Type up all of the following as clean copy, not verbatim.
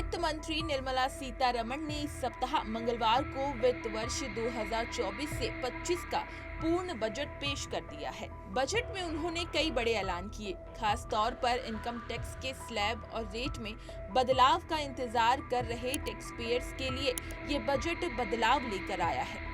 वित्त मंत्री निर्मला सीतारमण ने इस सप्ताह मंगलवार को वित्त वर्ष 2024 से 25 का पूर्ण बजट पेश कर दिया है। बजट में उन्होंने कई बड़े ऐलान किए। खास तौर पर इनकम टैक्स के स्लैब और रेट में बदलाव का इंतजार कर रहे टैक्स पेयर्स के लिए ये बजट बदलाव लेकर आया है।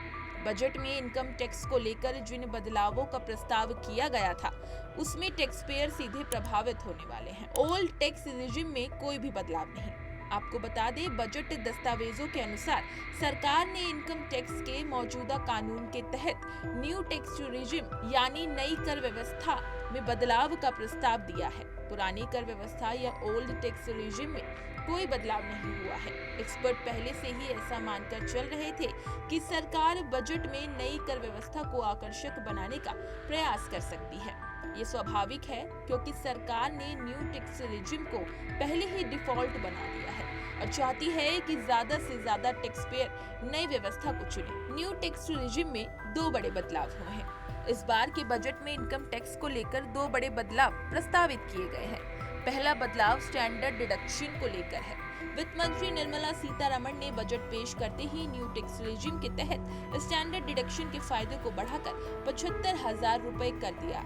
बजट में इनकम टैक्स को लेकर जिन बदलावों का प्रस्ताव किया गया था, उसमें टैक्स पेयर सीधे प्रभावित होने वाले हैं। ओल्ड टैक्स रिजिम में कोई भी बदलाव नहीं। आपको बता दें, बजट दस्तावेजों के अनुसार सरकार ने इनकम टैक्स के मौजूदा कानून के तहत न्यू टैक्स रिजिम यानी नई कर व्यवस्था में बदलाव का प्रस्ताव दिया है। पुरानी कर व्यवस्था या ओल्ड टैक्स रिजिम में कोई बदलाव नहीं हुआ है। एक्सपर्ट पहले से ही ऐसा मानकर चल रहे थे कि सरकार बजट में नई कर व्यवस्था को आकर्षक बनाने का प्रयास कर सकती है। ये स्वाभाविक है क्योंकि सरकार ने न्यू टैक्स रिजिम को पहले ही डिफॉल्ट बना दिया है और चाहती है कि ज्यादा से ज्यादा टैक्स पेयर नई व्यवस्था को चुने। न्यू टैक्स रिजिम में दो बड़े बदलाव हुए हैं। इस बार के बजट में इनकम टैक्स को लेकर दो बड़े बदलाव प्रस्तावित किए गए हैं। पहला बदलाव स्टैंडर्ड डिडक्शन को लेकर है। वित्त मंत्री निर्मला सीतारमण ने बजट पेश करते ही न्यू टैक्स रेजिम के तहत स्टैंडर्ड डिडक्शन के फायदे को बढ़ाकर 75,000 रुपए कर दिया।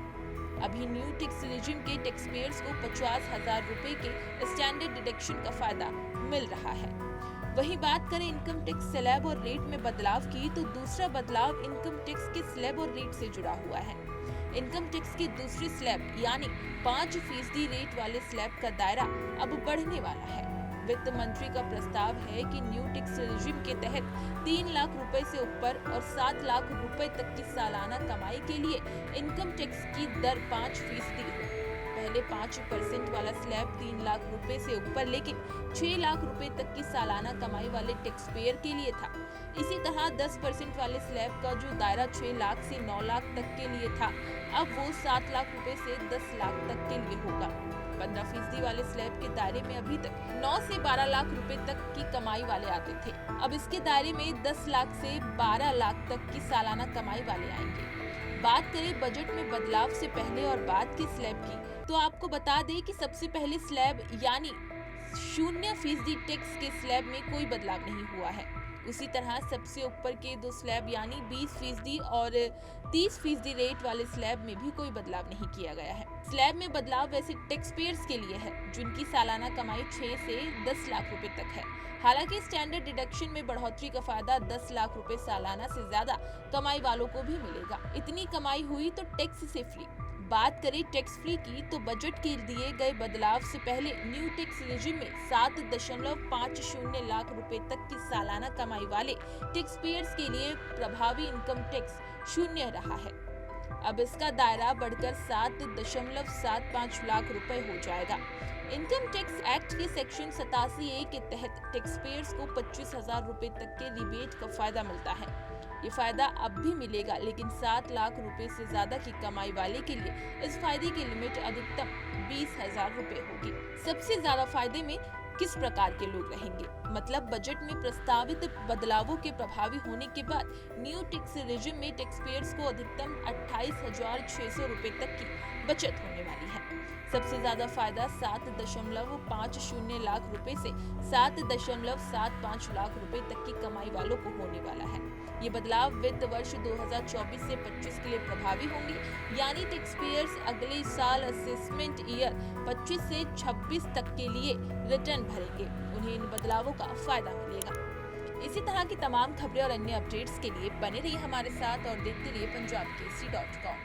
अभी न्यू टैक्स रेजिम के टैक्स पेयर्स को 50,000 रुपए के स्टैंडर्ड डिडक्शन का फायदा मिल रहा है। वहीं बात करें इनकम टैक्स स्लैब और रेट में बदलाव की, तो दूसरा बदलाव इनकम टैक्स के स्लैब और रेट से जुड़ा हुआ है। इनकम टैक्स की दूसरी स्लैब यानी 5% रेट वाले स्लैब का दायरा अब बढ़ने वाला है। वित्त मंत्री का प्रस्ताव है कि न्यू टैक्स रेजिम के तहत 3 लाख रुपए से ऊपर और 7 लाख रुपए तक की सालाना कमाई के लिए इनकम टैक्स की दर 5% हो। पहले 5% वाला स्लैब 3 लाख रुपए से ऊपर लेकिन 6 लाख रुपए तक की सालाना कमाई वाले टैक्स पेयर के लिए था। इसी तरह 10% वाले स्लैब का जो दायरा 6 लाख से 9 लाख तक के लिए था, अब वो 7 लाख रुपए से 10 लाख तक के लिए होगा। 15% वाले स्लैब के दायरे में अभी तक 9 से 12 लाख रुपए तक की कमाई वाले आते थे। अब इसके दायरे में 10 लाख से 12 लाख तक की सालाना कमाई वाले आएंगे। बात करें बजट में बदलाव से पहले और बाद के स्लैब की, तो आपको बता दें कि सबसे पहले स्लैब यानी 0% टैक्स के स्लैब में कोई बदलाव नहीं हुआ है। उसी तरह सबसे ऊपर के दो स्लैब यानी 20% और 30% रेट वाले स्लैब में भी कोई बदलाव नहीं किया गया है। स्लैब में बदलाव वैसे टैक्स पेयर्स के लिए है जिनकी सालाना कमाई 6 से 10 लाख रुपए तक है। हालांकि स्टैंडर्ड डिडक्शन में बढ़ोतरी का फायदा 10 लाख रुपए सालाना से ज्यादा कमाई वालों को भी मिलेगा। इतनी कमाई हुई तो टैक्स से फ्री। बात करें टैक्स फ्री की, तो बजट के दिए गए बदलाव से पहले न्यू टैक्स रेजिम में 7.50 लाख रुपए तक की सालाना कमाई वाले टैक्स पेयर्स के लिए प्रभावी इनकम टैक्स 0 रहा है। अब इसका दायरा बढ़कर 7.75 लाख रुपए हो जाएगा। इनकम टैक्स एक्ट के सेक्शन 87A के तहत टैक्स पेयर्स को 25,000 रुपए तक के रिबेट का फायदा मिलता है। ये फायदा अब भी मिलेगा, लेकिन 7 लाख रुपए से ज्यादा की कमाई वाले के लिए इस फायदे की लिमिट अधिकतम 20,000 रुपए होगी। सबसे ज्यादा फायदे में किस प्रकार के लोग रहेंगे? मतलब बजट में प्रस्तावित बदलावों के प्रभावी होने के बाद न्यू टैक्स रेजिम में टैक्स पेयर्स को अधिकतम 28,600 रुपए तक की बचत होने वाली है। सबसे ज्यादा फायदा 7.50 लाख रुपए से 7.75 लाख रुपए तक की कमाई वालों को होने वाला है। ये बदलाव वित्त वर्ष 2024 से 25 के लिए प्रभावी होंगे, यानी टैक्स पेयर्स अगले साल असेसमेंट ईयर 25 से 26 तक के लिए रिटर्न भरेंगे। उन्हें इन बदलावों का फायदा मिलेगा। इसी तरह की तमाम खबरें और अन्य अपडेट्स के लिए बने रहिए हमारे साथ और देखते रहिए punjabkesari.com।